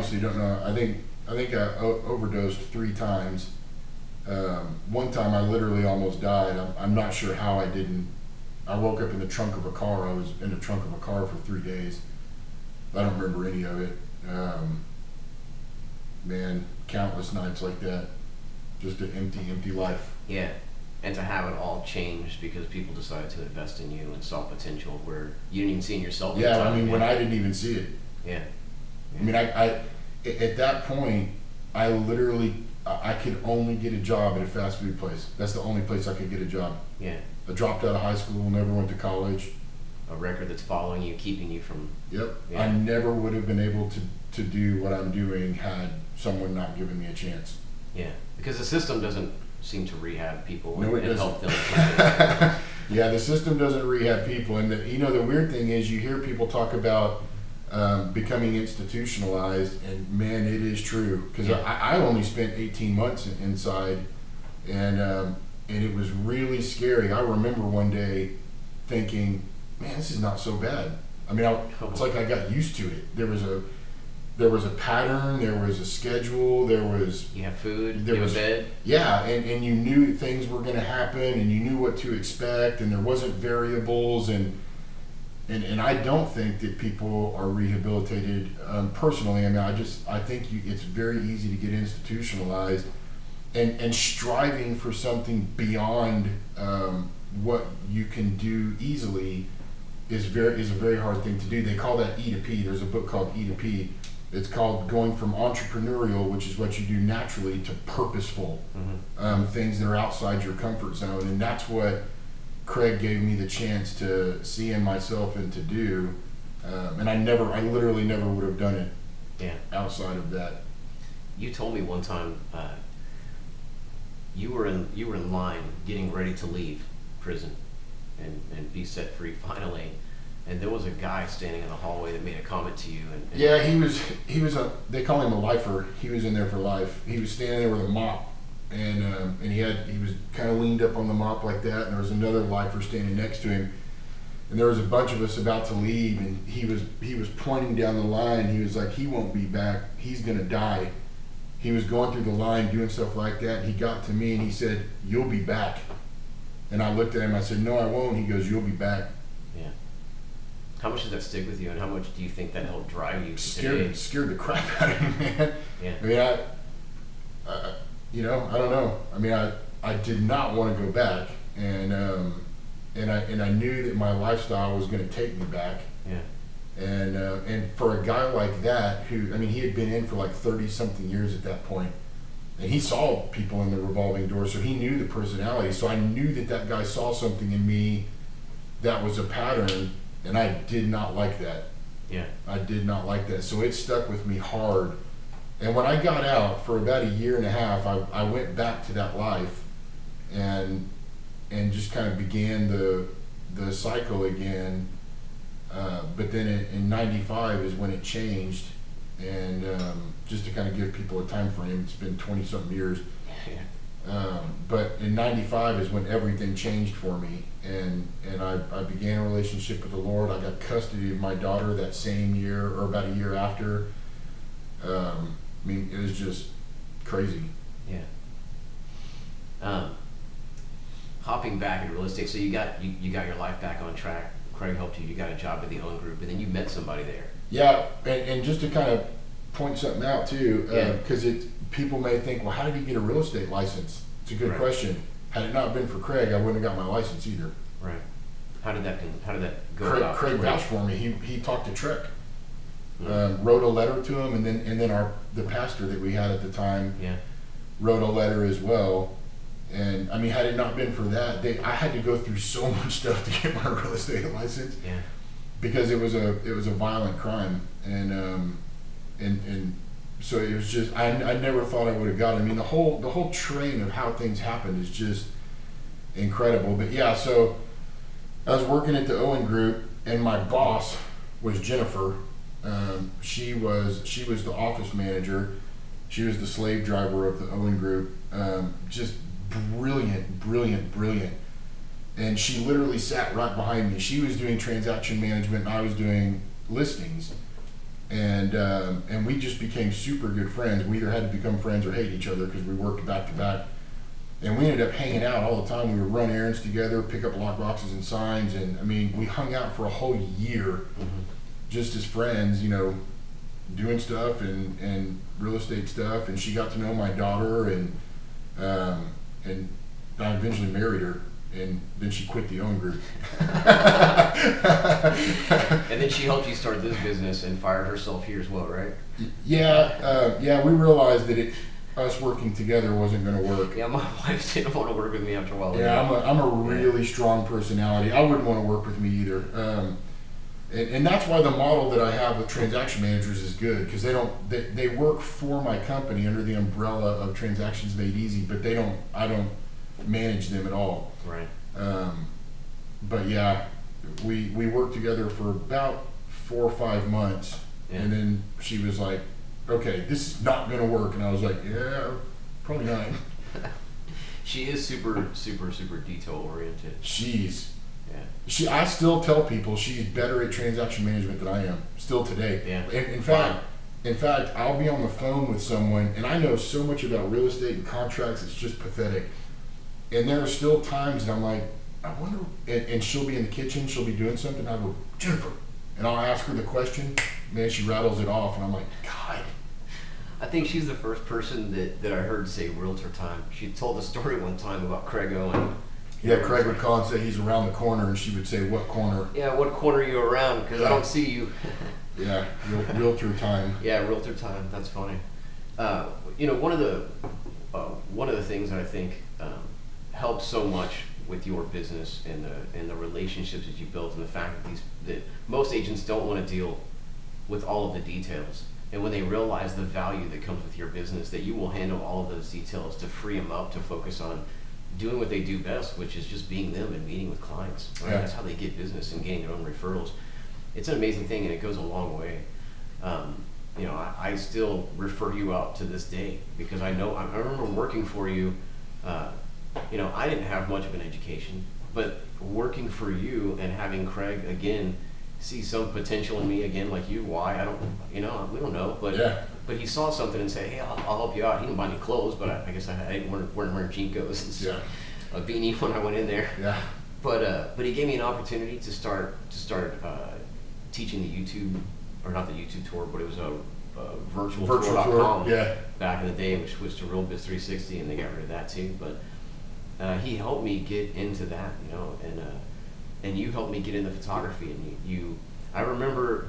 honestly don't know. I think I overdosed 3 times. One time I literally almost died. I'm not sure how I didn't. I woke up in the trunk of a car. I was in the trunk of a car for 3 days. I don't remember any of it. Man, countless nights like that. Just an empty life. Yeah. And to have it all changed because people decided to invest in you and saw potential where you didn't even see in yourself. Yeah, I mean, when I didn't even see it. Yeah. I mean, I at that point, I literally, I could only get a job at a fast food place. That's the only place I could get a job. Yeah. I dropped out of high school, never went to college. A record that's following you, keeping you from. Yep. Yeah. I never would have been able to do what I'm doing had someone not given me a chance. Yeah. Because the system doesn't seem to rehab people No, it and doesn't. help them. Yeah, the system doesn't rehab people. And the weird thing is you hear people talk about becoming institutionalized, and man, it is true. Because Yeah. I only spent 18 months inside, and it was really scary. I remember one day thinking, man, this is not so bad. I mean, it's like I got used to it. There was a pattern, there was a schedule, there was... You have food, there you have was, a bed. Yeah, and you knew things were going to happen, and you knew what to expect, and there wasn't variables, and I don't think that people are rehabilitated personally. I mean, I think it's very easy to get institutionalized, and striving for something beyond what you can do easily is a very hard thing to do. They call that E to P. There's a book called E to P. It's called going from entrepreneurial, which is what you do naturally, to purposeful, things that are outside your comfort zone. And that's what Craig gave me the chance to see in myself and to do. And I literally never would have done it outside of that. You told me one time you were in line getting ready to leave prison and be set free finally. And there was a guy standing in the hallway that made a comment to you. And yeah, he was they call him a lifer. He was in there for life. He was standing there with a mop, and he was kind of leaned up on the mop like that. And there was another lifer standing next to him, and there was a bunch of us about to leave. And he was pointing down the line. He was like, he won't be back. He's gonna die. He was going through the line doing stuff like that. And he got to me and he said, "You'll be back." And I looked at him. I said, "No, I won't." He goes, "You'll be back." Yeah. How much did that stick with you, and how much do you think that helped drive you? Scared the crap out of me, man. Yeah. I mean, I don't know. I mean, I did not want to go back, and I knew that my lifestyle was going to take me back. Yeah. And for a guy like that, who, I mean, he had been in for like 30-something years at that point, and he saw people in the revolving door, so he knew the personality. So I knew that guy saw something in me that was a pattern, and I did not like that. Yeah. I did not like that. So it stuck with me hard. And when I got out for about a year and a half, I went back to that life and just kind of began the cycle again. But then in 95 is when it changed. And just to kind of give people a time frame, it's been 20-something years. But in 95 is when everything changed for me. And I began a relationship with the Lord. I got custody of my daughter that same year, or about a year after. I mean, it was just crazy. Yeah. Hopping back in real estate, so you got your life back on track. Craig helped you. You got a job at the Own Group, and then you met somebody there. Yeah, and just to kind of point something out too, because people may think, well, how did he get a real estate license? It's a good question. Had it not been for Craig, I wouldn't have got my license either. Right. How did that go? Craig vouched for me. He talked to Trek, wrote a letter to him, and then the pastor that we had at the time wrote a letter as well. And I mean, had it not been for that, I had to go through so much stuff to get my real estate license. Yeah. Because it was a violent crime, and so it was just I never thought I would have got it. I mean, the whole train of how things happened is just incredible. But yeah, so I was working at the Owen Group, and my boss was Jennifer. She was the office manager. She was the slave driver of the Owen Group. Just brilliant. And she literally sat right behind me. She was doing transaction management, and I was doing listings. and we just became super good friends. We either had to become friends or hate each other because we worked back to back. And we ended up hanging out all the time. We would run errands together, pick up lock boxes and signs, and I mean, we hung out for a whole year, just as friends, you know, doing stuff and real estate stuff. And she got to know my daughter, and I eventually married her, and then she quit the OWN group. And then she helped you start this business and fired herself here as well, right? Yeah, we realized that us working together wasn't going to work. Yeah, my wife didn't want to work with me after a while. Yeah, I'm a really strong personality. I wouldn't want to work with me either. And that's why the model that I have with transaction managers is good, because they work for my company under the umbrella of Transactions Made Easy, but I don't manage them at all. Right. But yeah, we worked together for about 4 or 5 months, and then she was like, okay, this is not going to work. And I was like, yeah, probably not. She is super, super, super detail oriented. I still tell people she's better at transaction management than I am, still today. Yeah. In fact, I'll be on the phone with someone, and I know so much about real estate and contracts, it's just pathetic. And there are still times that I'm like, I wonder, and she'll be in the kitchen, she'll be doing something, I'll go, Jennifer, and I'll ask her the question, man, she rattles it off, and I'm like, God. I think she's the first person that I heard say realtor time. She told a story one time about Craig Owen. Yeah, Craig would call and say he's around the corner, and she would say, what corner? Yeah, what corner are you around? Because I don't see you. Yeah, realtor time. Yeah, realtor time. That's funny. You know, one of the things that I think helps so much with your business and the relationships that you built, and the fact that most agents don't want to deal with all of the details. And when they realize the value that comes with your business, that you will handle all of those details to free them up to focus on doing what they do best, which is just being them and meeting with clients. Right? Yeah. That's how they get business and getting their own referrals. It's an amazing thing, and it goes a long way. You know, I still refer you out to this day because I remember working for you. You know, I didn't have much of an education, but working for you and having Craig again see some potential in me again, like you. Why? I don't, you know, we don't know, but but he saw something and said, hey, I'll help you out. He didn't buy any clothes, but I guess I didn't wearing Jinkos and a beanie when I went in there. Yeah. But he gave me an opportunity to start teaching the YouTube, or not the YouTube tour, but it was a virtual tour.com back in the day, which was to RealBiz 360, and they got rid of that too. But he helped me get into that, you know, and you helped me get into photography, and I remember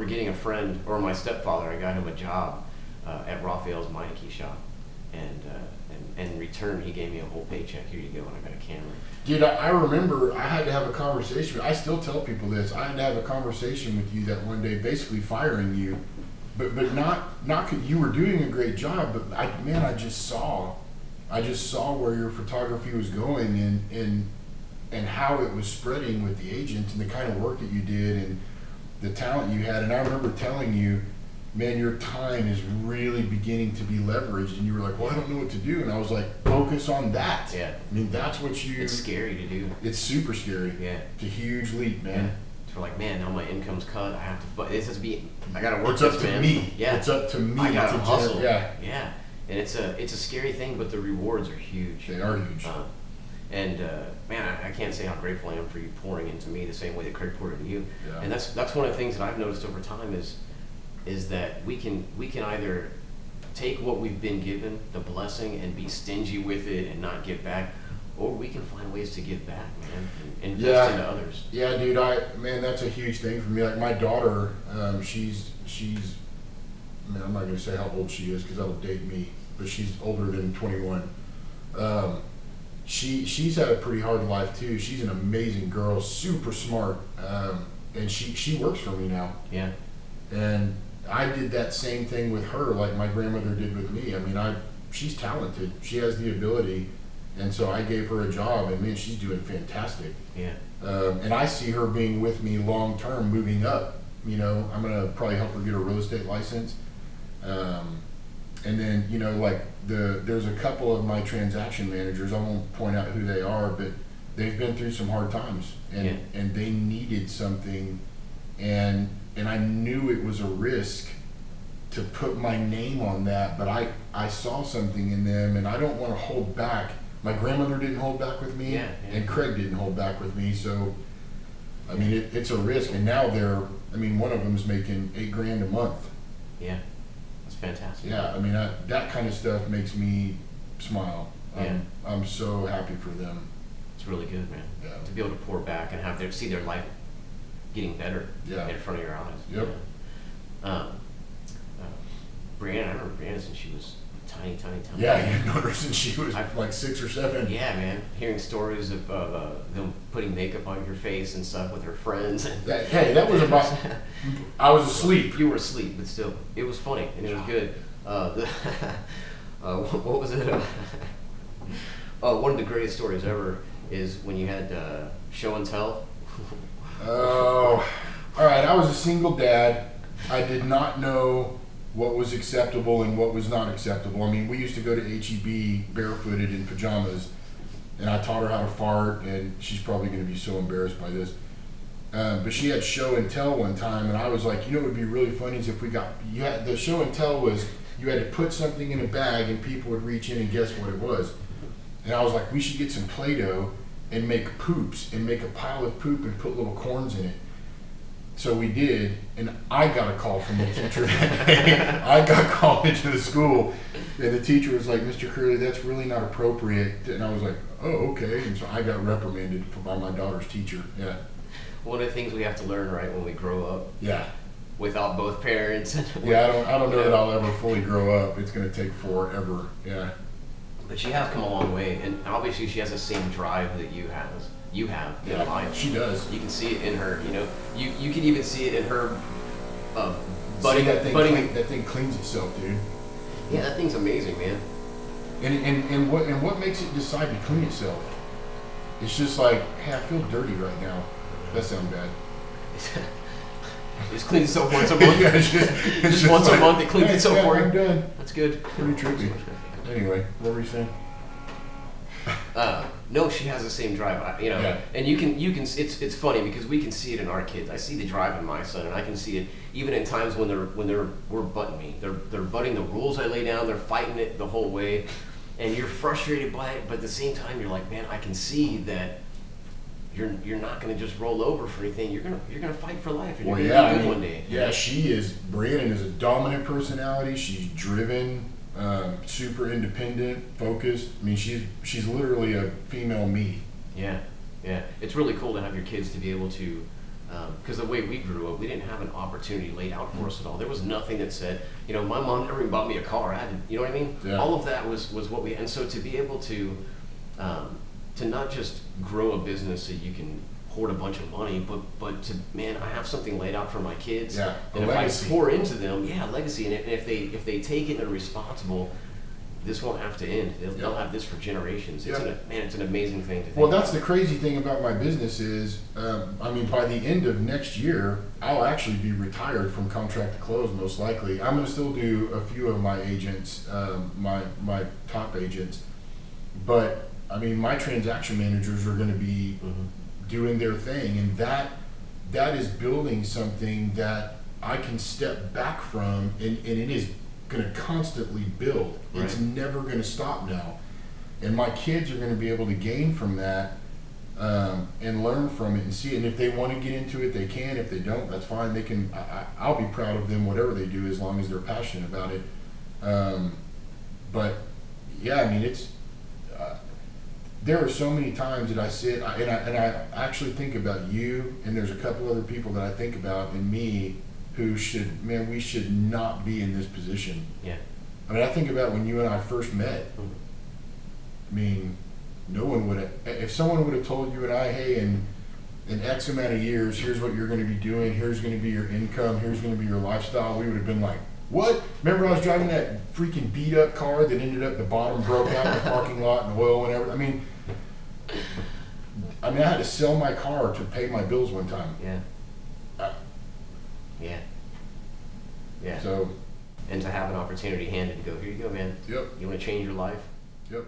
getting a friend, or my stepfather, I got him a job at Raphael's Meineke shop, and in return he gave me a whole paycheck. Here you go, and I got a camera. Dude, I remember I had to have a conversation. I still tell people this. I had to have a conversation with you that one day, basically firing you, but not 'cause you were doing a great job, but I just saw where your photography was going, and how it was spreading with the agents, and the kind of work that you did, and the talent you had. And I remember telling you, man, your time is really beginning to be leveraged. And you were like, well, I don't know what to do. And I was like, focus on that. Yeah. I mean, that's what it's scary to do. It's super scary. Yeah. It's a huge leap, man. Yeah. It's like, man, now my income's cut. I gotta work it's up this, to man. me. Yeah. It's up to me. I gotta hustle. Yeah. Yeah. And it's a scary thing, but the rewards are huge. They are huge. Man, I can't say how grateful I am for you pouring into me the same way that Craig poured into you. Yeah. And that's one of the things that I've noticed over time is that we can either take what we've been given, the blessing, and be stingy with it and not give back, or we can find ways to give back, man, and invest into others. Yeah, dude, that's a huge thing for me. Like my daughter, she's man, I'm not gonna say how old she is because that'll date me, but she's older than 21. She's had a pretty hard life too. She's an amazing girl, super smart, and she works for me now. Yeah. And I did that same thing with her, like my grandmother did with me. I mean, she's talented. She has the ability, and so I gave her a job, and man, she's doing fantastic. Yeah. And I see her being with me long term, moving up. You know, I'm gonna probably help her get a real estate license. And then, you know, like there's a couple of my transaction managers, I won't point out who they are, but they've been through some hard times, and they needed something, and and I knew it was a risk to put my name on that, but I saw something in them, and I don't want to hold back. My grandmother didn't hold back with me, and Craig didn't hold back with me, so I mean it's a risk. And now one of them is making $8,000 a month. Yeah, that's fantastic. Yeah, I mean that kind of stuff makes me smile. I'm so happy for them. It's really good, man. Yeah. To be able to pour back and see their life getting better in front of your eyes. Yep. Yeah. Brianna, I remember Brianna since she was tiny. Yeah, you've known her since she was like 6 or 7. Yeah, man. Hearing stories of them putting makeup on your face and stuff with her friends. That was about. I was asleep. You were asleep, but still, it was funny and it was good. What was it? One of the greatest stories ever is when you had show and tell. Oh, all right. I was a single dad. I did not know what was acceptable and what was not acceptable. I mean, we used to go to HEB barefooted in pajamas, and I taught her how to fart, and she's probably going to be so embarrassed by this. But she had show and tell one time, and I was like, you know what would be really funny is if the show and tell was you had to put something in a bag and people would reach in and guess what it was. And I was like, we should get some Play-Doh and make poops and make a pile of poop and put little corns in it. So we did, and I got a call from the teacher that day. I got called into the school, and the teacher was like, Mr. Curlee, that's really not appropriate. And I was like, oh, okay. And so I got reprimanded by my daughter's teacher. Yeah. One of the things we have to learn, right, when we grow up. Yeah. Without both parents. Yeah, I don't know that I'll ever fully grow up. It's going to take forever. Yeah. But she has come a long way, and obviously she has the same drive that you have in life. She does. You can see it in her. You can even see it in her. Buddy, that thing cleans itself, dude. Yeah, that thing's amazing, man. And what makes it decide to clean itself? It's just like, hey, I feel dirty right now. That sounds bad. It just cleans itself once a month. Yeah, it's just once a month it cleans itself for you. I'm done. That's good. Pretty trippy. Anyway, what were you saying? No, she has the same drive, and you can. It's funny because we can see it in our kids. I see the drive in my son, and I can see it even in times when we're butting me. They're butting the rules I lay down. They're fighting it the whole way, and you're frustrated by it. But at the same time, you're like, man, I can see that you're not going to just roll over for anything. You're gonna fight for life. And you're gonna be good one day. Yeah, she is. Brianna is a dominant personality. She's driven. Super independent, focused. I mean, she's literally a female me. Yeah. It's really cool to have your kids to be able to, because the way we grew up, we didn't have an opportunity laid out for us at all. There was nothing that said, my mom never even bought me a car. You know what I mean? Yeah. All of that was what we, and so to be able to not just grow a business so you can hoard a bunch of money, but to, man, I have something laid out for my kids. Yeah, and if legacy. I pour into them, legacy. And if they take it and are responsible, this won't have to end. They'll have this for generations. It's an amazing thing to think. Well, that's the crazy thing about my business is, by the end of next year, I'll actually be retired from contract to close, most likely. I'm going to still do a few of my agents, my top agents, but my transaction managers are going to be doing their thing, and that is building something that I can step back from, and it is going to constantly build. Right. It's never going to stop now, and my kids are going to be able to gain from that and learn from it and see it. And if they want to get into it, they can. If they don't, that's fine. They can. I'll be proud of them, whatever they do, as long as they're passionate about it. But yeah, it's. There are so many times that I sit and I actually think about you, and there's a couple other people that I think about in me who we should not be in this position. Yeah. I think about when you and I first met. No one would have, if someone would have told you and I, hey, in X amount of years, here's what you're going to be doing, here's going to be your income, here's going to be your lifestyle, we would have been like, what? Remember I was driving that freaking beat up car that ended up the bottom broke out in the parking lot and oil and everything. I had to sell my car to pay my bills one time. Yeah. So. And to have an opportunity handed and go, here you go, man. Yep. You want to change your life? Yep.